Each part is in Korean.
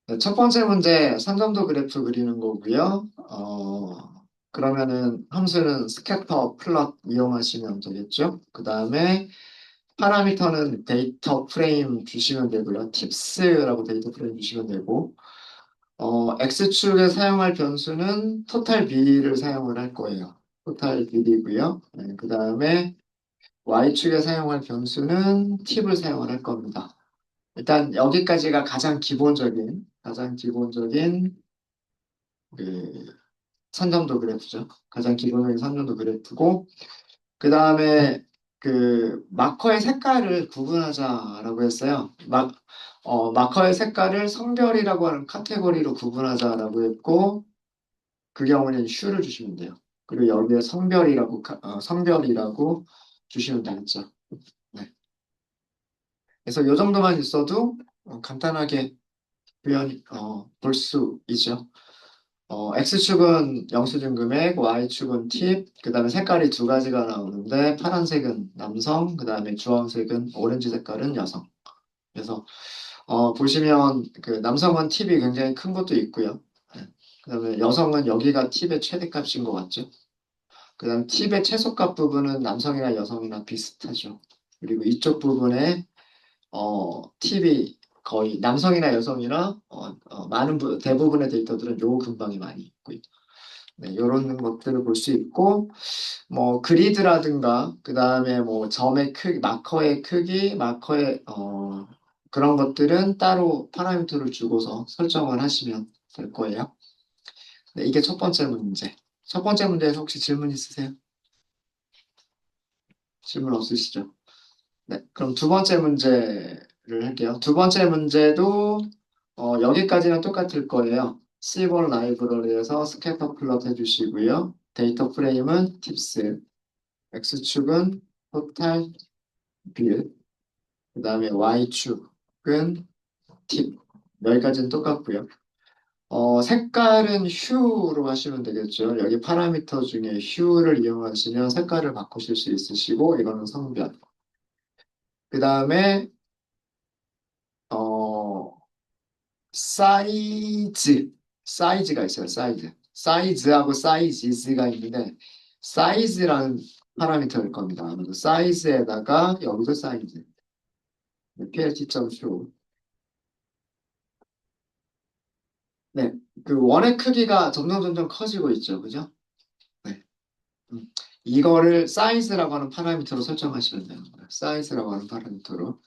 네, 첫 번째 문제 선점도 그래프 그리는 거고요. 그러면은 함수는 스캐터 플롯 이용하시면 되겠죠. 그 다음에 파라미터는 데이터 프레임 주시면 되고요. 팁스라고 데이터 프레임 주시면 되고, X축에 사용할 변수는 토탈 비를 사용을 할 거예요. 토탈 비이고요. 네, 그 다음에 Y축에 사용할 변수는 팁을 사용을 할 겁니다. 일단 여기까지가 가장 기본적인 그 선점도 그래프죠. 가장 기본적인 선점도 그래프고, 그 다음에 그 마커의 색깔을 구분하자라고 했어요. 마커의 색깔을 성별이라고 하는 카테고리로 구분하자라고 했고, 그 경우는 슈를 주시면 돼요. 그리고 여기에 성별이라고 주시면 되겠죠. 네. 그래서 이 정도만 있어도 간단하게 볼 수 있죠. X축은 영수증 금액, Y축은 팁, 그 다음에 색깔이 두 가지가 나오는데, 파란색은 남성, 그 다음에 주황색은, 오렌지 색깔은 여성. 그래서, 보시면, 그 남성은 팁이 굉장히 큰 것도 있고요. 네. 그 다음에 여성은 여기가 팁의 최대값인 것 같죠? 그 다음 팁의 최소값 부분은 남성이나 여성이나 비슷하죠. 그리고 이쪽 부분에 팁이 거의 남성이나 여성이나 대부분의 데이터들은 요 근방에 많이 있고요. 네, 이런 것들을 볼 수 있고, 뭐 그리드라든가 그 다음에 뭐 점의 크기, 마커의 크기, 그런 것들은 따로 파라미터를 주고서 설정을 하시면 될 거예요. 네, 이게 첫 번째 문제. 첫 번째 문제에서 혹시 질문 있으세요? 질문 없으시죠? 네, 그럼 두 번째 문제를 할게요. 두 번째 문제도 여기까지는 똑같을 거예요. C1 라이브러리에서 스캐터 플롯 해주시고요. 데이터 프레임은 팁스, X축은 토탈 빌, 그 다음에 Y축은 팁. 여기까지는 똑같고요. 색깔은 휴로 하시면 되겠죠. 여기 파라미터 중에 휴를 이용하시면 색깔을 바꾸실 수 있으시고, 이거는 성별. 그 다음에 어, 사이즈가 있어요. 사이즈하고 사이즈가 있는데 사이즈라는 파라미터일 겁니다. 그래서 사이즈에다가 여기도 사이즈 plt.show. 네, 그 원의 크기가 점점 커지고 있죠, 그죠? 네, 음. 이거를 사이즈라고 하는 파라미터로 설정하시면 되는 거예요. 사이즈라고 하는 파라미터로.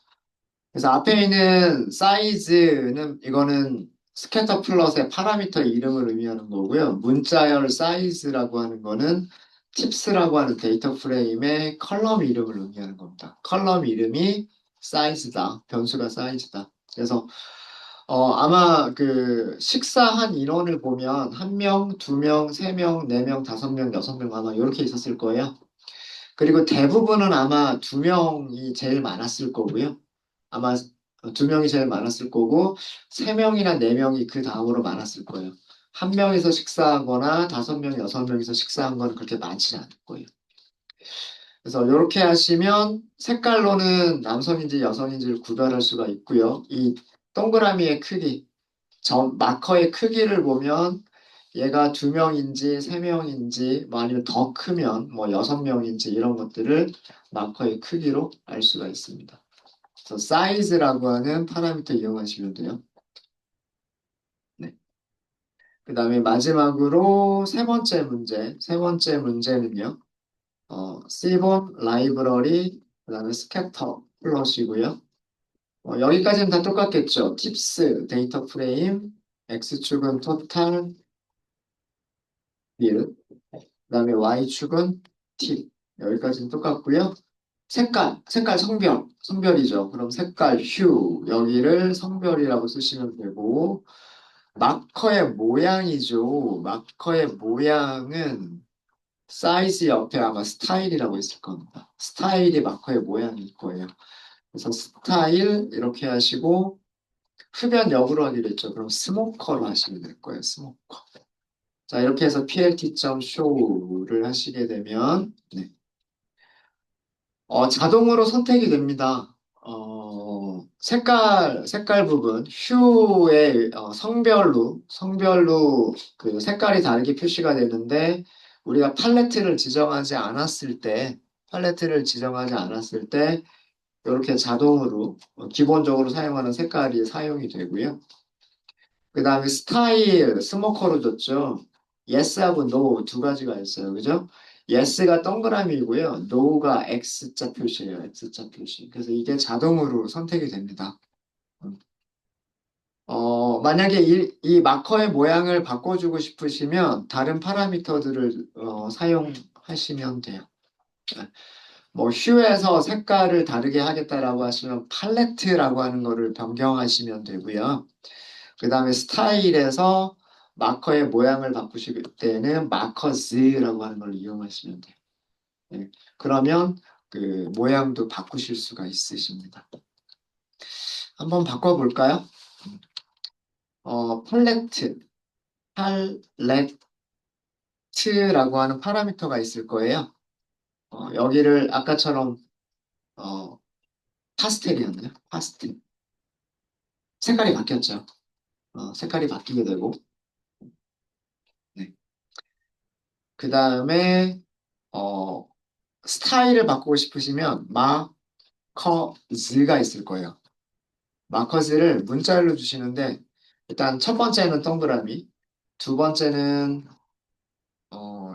그래서 앞에 있는 사이즈는 이거는 스캐터 플롯의 파라미터 이름을 의미하는 거고요. 문자열 사이즈라고 하는 거는 팁스라고 하는 데이터 프레임의 컬럼 이름을 의미하는 겁니다. 컬럼 이름이 사이즈다. 변수가 사이즈다. 그래서 아마 그 식사한 인원을 보면 한 명, 두 명, 세 명, 네 명, 다섯 명, 여섯 명 아마 이렇게 있었을 거예요. 그리고 대부분은 아마 두 명이 제일 많았을 거고요. 아마 두 명이 제일 많았을 거고, 세 명이나 네 명이 그 다음으로 많았을 거예요. 한 명이서 식사하거나 다섯 명, 여섯 명이서 식사한 건 그렇게 많지는 않을 거예요. 그래서 이렇게 하시면 색깔로는 남성인지 여성인지를 구별할 수가 있고요. 이 동그라미의 크기, 마커의 크기를 보면 얘가 두 명인지 세 명인지 뭐 아니면 더 크면 뭐 여섯 명인지 이런 것들을 마커의 크기로 알 수가 있습니다. 그래서 사이즈라고 하는 파라미터 이용하시면 돼요. 네. 그 다음에 마지막으로 세 번째 문제는요. C본 라이브러리, 그 다음에 스캐터 플롯이고요. 여기까지는 다 똑같겠죠. 팁스, 데이터 프레임, X축은 토탈, 빌, 그다음에 Y축은 팁. 여기까지는 똑같고요. 색깔 성별이죠. 그럼 색깔 휴, 여기를 성별이라고 쓰시면 되고, 마커의 모양이죠. 마커의 모양은 사이즈 옆에 아마 스타일이라고 있을 겁니다. 스타일이 마커의 모양일 거예요. 그래서 스타일 이렇게 하시고, 흡연 역으로 하기로 했죠. 그럼 스모커로 하시면 될 거예요. 스모커. 자, 이렇게 해서 plt.show를 하시게 되면, 네. 자동으로 선택이 됩니다. 색깔 부분, 휴의 성별로 그 색깔이 다르게 표시가 되는데, 우리가 팔레트를 지정하지 않았을 때, 이렇게 자동으로, 기본적으로 사용하는 색깔이 사용이 되고요. 그 다음에 스타일, 스모커로 줬죠. yes하고 no 두 가지가 있어요. 그죠? yes가 동그라미고요. no가 X자 표시예요. X자 표시. 그래서 이게 자동으로 선택이 됩니다. 만약에 이 마커의 모양을 바꿔주고 싶으시면 다른 파라미터들을 사용하시면 돼요. 네. 뭐 휴에서 색깔을 다르게 하겠다라고 하시면 팔레트라고 하는 거를 변경하시면 되고요. 그 다음에 스타일에서 마커의 모양을 바꾸실 때는 마커즈라고 하는 걸 이용하시면 돼요. 네. 그러면 그 모양도 바꾸실 수가 있으십니다. 한번 바꿔볼까요? 팔레트, 팔레트라고 하는 파라미터가 있을 거예요. 여기를 아까처럼 어, 파스텔이었나요? 파스텔. 색깔이 바뀌었죠. 색깔이 바뀌게 되고. 네. 그 다음에 어, 스타일을 바꾸고 싶으시면 마커즈가 있을 거예요. 마커즈를 문자열로 주시는데 일단 첫 번째는 동그라미, 두 번째는 어,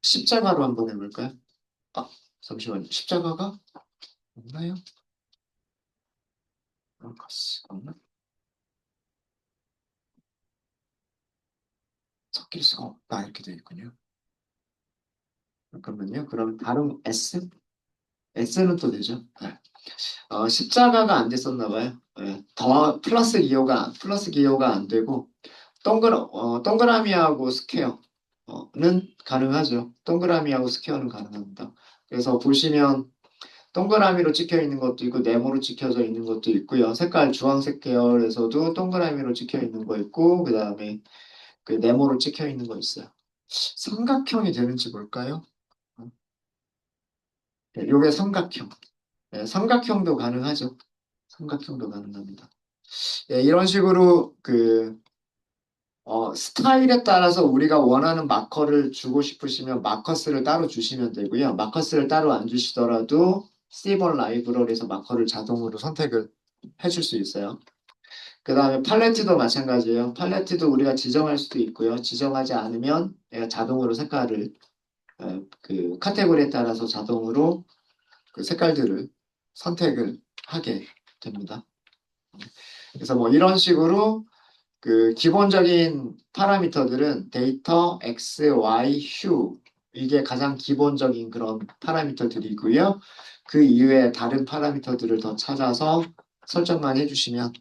십자가로 한번 해볼까요? 아, 잠시만요. 십자가가 없나요? 마커스 없나? 섞일 수가 없다 이렇게 되어 있군요. 잠깐만요. 그럼 다른 S? S는 또 되죠? 네. 십자가가 안 됐었나 봐요. 네. 더 플러스 기호가 안 되고 동그라미하고 스퀘어는 가능하죠. 동그라미하고 스퀘어는 가능합니다. 그래서 보시면 동그라미로 찍혀 있는 것도 있고 네모로 찍혀져 있는 것도 있고요. 색깔 주황색 계열에서도 동그라미로 찍혀 있는 거 있고 그 다음에 그 네모로 찍혀 있는 거 있어요. 삼각형이 되는지 볼까요? 네, 요게 삼각형. 네, 삼각형도 가능하죠. 삼각형도 가능합니다. 네, 이런 식으로 스타일에 따라서 우리가 원하는 마커를 주고 싶으시면 마커스를 따로 주시면 되고요. 마커스를 따로 안 주시더라도 C번 라이브러리에서 마커를 자동으로 선택을 해줄 수 있어요. 그 다음에 팔레트도 마찬가지예요. 팔레트도 우리가 지정할 수도 있고요. 지정하지 않으면 얘가 자동으로 색깔을 그 카테고리에 따라서 자동으로 그 색깔들을 선택을 하게 됩니다. 그래서 뭐 이런 식으로 그 기본적인 파라미터들은 데이터, X, Y, 휴 이게 가장 기본적인 그런 파라미터들이고요. 그 이외에 다른 파라미터들을 더 찾아서 설정만 해주시면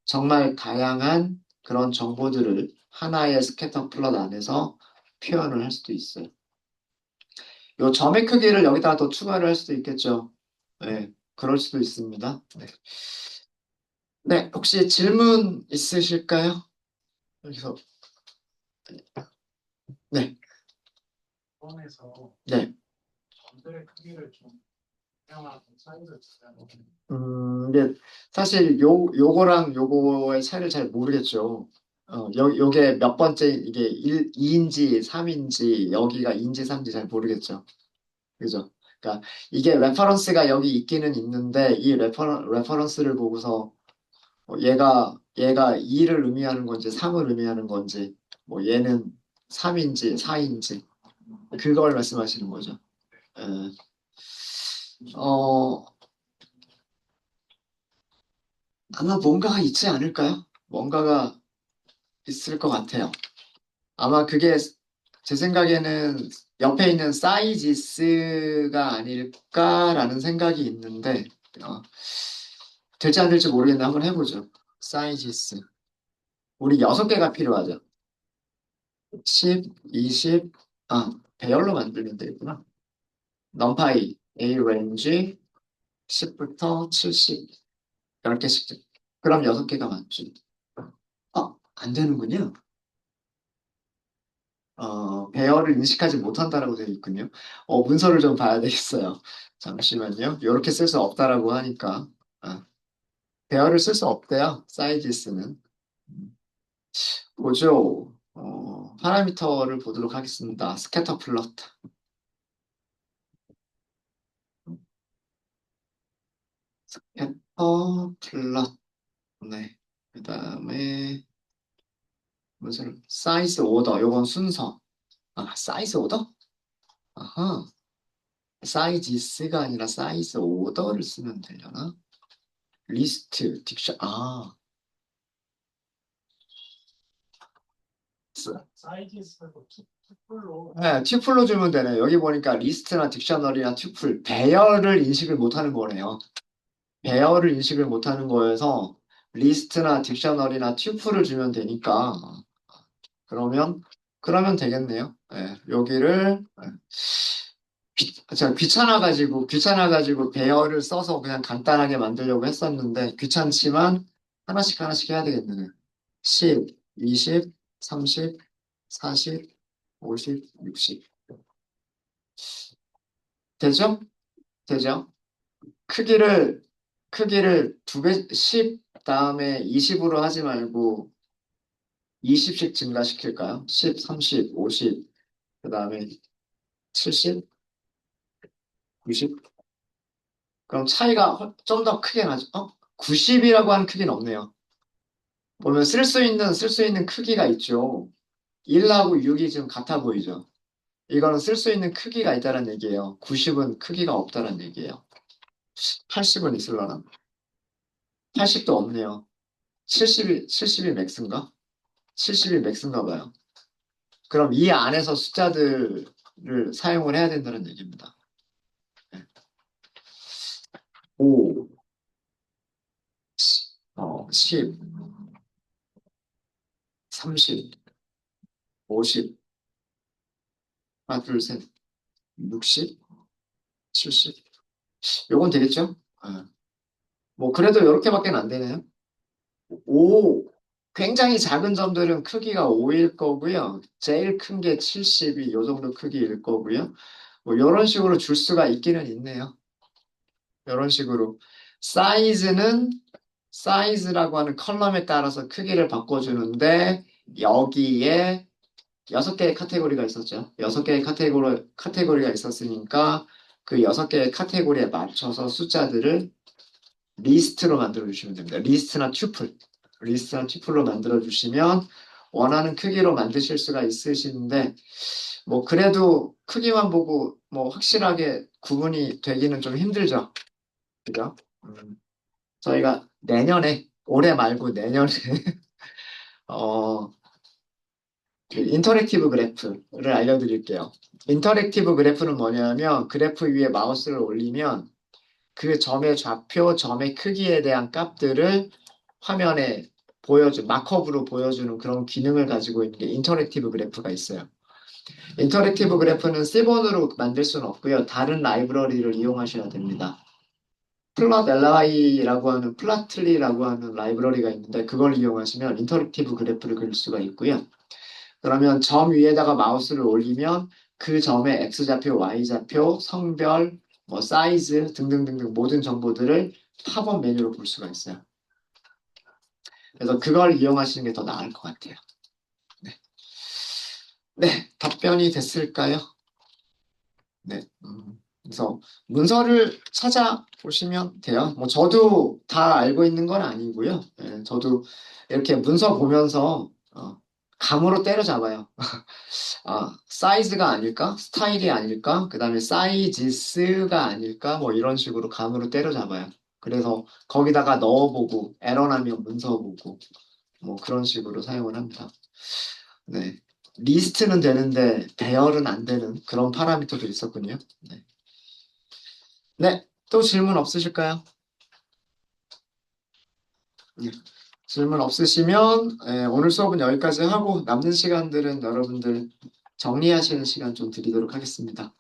정말 다양한 그런 정보들을 하나의 스캐터 플롯 안에서 표현을 할 수도 있어요. 요 점의 크기를 여기다가 더 추가를 할 수도 있겠죠. 네, 그럴 수도 있습니다. 네. 네, 혹시 질문 있으실까요? 여기서 네, 폰에서 네. 전들의 크기를 좀 다양한 사이즈를 주세요. 이게 사실 요거랑 요거의 차이를 잘 모르겠죠. 요게 몇 번째, 이게 2인지, 3인지, 여기가 2인지, 3인지 잘 모르겠죠. 그죠? 그러니까 이게 레퍼런스가 여기 있기는 있는데, 이 레퍼런스를 보고서 얘가 2를 의미하는 건지, 3을 의미하는 건지, 뭐 얘는 3인지, 4인지, 그걸 말씀하시는 거죠. 에, 어, 아마 뭔가가 있지 않을까요? 뭔가가 있을 것 같아요. 아마 그게 제 생각에는 옆에 있는 사이지스가 아닐까라는 생각이 있는데 어, 될지 안 될지 모르겠는데 한번 해보죠. 사이지스. 우리 6개가 필요하죠. 10, 20, 배열로 만들면 되구나. 넘파이, A 렌지 10부터 70, 10개씩. 그럼 6개가 맞죠. 안 되는군요. 배열을 인식하지 못한다라고 되어 있군요. 문서를 좀 봐야 되겠어요. 잠시만요. 이렇게 쓸 수 없다라고 하니까. 아, 배열을 쓸 수 없대요. 사이즈스는. 보죠. 파라미터를 보도록 하겠습니다. 스캐터 플롯. 스캐터 플롯. 네. 그 다음에 무슨 사이즈 오더. 요건 순서. 아, 사이즈 오더? 아하. 사이지스가 아니라 사이즈 오더를 쓰면 되려나? 리스트, 딕션. 아, 사이즈 쓰고 투플로 네, 튜플로 주면 되네. 여기 보니까 리스트나 딕셔너리나 튜플, 배열을 인식을 못하는 거네요. 배열을 인식을 못하는 거여서 리스트나 딕셔너리나 튜플을 주면 되니까 그러면 그러면 되겠네요. 네, 여기를 제가 귀찮아가지고 배열을 써서 그냥 간단하게 만들려고 했었는데 귀찮지만 하나씩 하나씩 해야 되겠네요. 10, 20, 30, 40, 50, 60. 되죠? 되죠? 크기를 두 배, 10 다음에 20으로 하지 말고 20씩 증가시킬까요? 10, 30, 50, 그 다음에 70, 90. 그럼 차이가 좀 더 크게 나죠? 90이라고 하는 크기는 없네요. 보면 쓸 수 있는 크기가 있죠. 1하고 6이 지금 같아 보이죠? 이거는 쓸 수 있는 크기가 있다는 얘기예요. 90은 크기가 없다는 얘기예요. 80은 있을라나? 80도 없네요. 70이 맥스인가? 70이 맥스인가 봐요. 그럼 이 안에서 숫자들을 사용을 해야 된다는 얘기입니다. 5, 10, 30, 50, 하나, 둘, 셋, 60, 70. 요건 되겠죠? 뭐, 그래도 이렇게밖에 안 되네요. 5, 굉장히 작은 점들은 크기가 5일 거고요. 제일 큰 게 70이 요 정도 크기일 거고요. 뭐, 이런 식으로 줄 수가 있기는 있네요. 이런 식으로. 사이즈는 사이즈라고 하는 컬럼에 따라서 크기를 바꿔주는데 여기에 6개의 카테고리가 있었죠. 6개의 카테고리가 있었으니까 그 6개의 카테고리에 맞춰서 숫자들을 리스트로 만들어 주시면 됩니다. 리스트나 튜플로 만들어 주시면 원하는 크기로 만드실 수가 있으신데 뭐 그래도 크기만 보고 뭐 확실하게 구분이 되기는 좀 힘들죠. 그죠? 저희가 내년에 올해 말고 내년에 어, 그 인터랙티브 그래프를 알려드릴게요. 인터랙티브 그래프는 뭐냐면 그래프 위에 마우스를 올리면 그 점의 좌표, 점의 크기에 대한 값들을 화면에 마크업으로 보여주는 그런 기능을 가지고 있는 게 인터랙티브 그래프가 있어요. 인터랙티브 그래프는 C본으로 만들 수는 없고요. 다른 라이브러리를 이용하셔야 됩니다. 플라틀리라고 하는 라이브러리가 있는데 그걸 이용하시면 인터랙티브 그래프를 그릴 수가 있고요. 그러면 점 위에다가 마우스를 올리면 그 점의 X좌표, Y좌표, 성별, 뭐 사이즈 등등등등 모든 정보들을 팝업 메뉴로 볼 수가 있어요. 그래서 그걸 이용하시는 게 더 나을 것 같아요. 네. 네, 답변이 됐을까요? 네. 그래서 문서를 찾아보시면 돼요. 뭐 저도 다 알고 있는 건 아니고요. 저도 이렇게 문서 보면서 감으로 때려잡아요. 사이즈가 아닐까? 스타일이 아닐까? 그 다음에 사이지스가 아닐까? 뭐 이런 식으로 감으로 때려잡아요. 그래서 거기다가 넣어보고 에러 나면 문서 보고 뭐 그런 식으로 사용을 합니다. 네. 리스트는 되는데 배열은 안 되는 그런 파라미터도 있었군요. 네. 네. 또 질문 없으실까요? 네. 질문 없으시면 오늘 수업은 여기까지 하고 남는 시간들은 여러분들 정리하시는 시간 좀 드리도록 하겠습니다.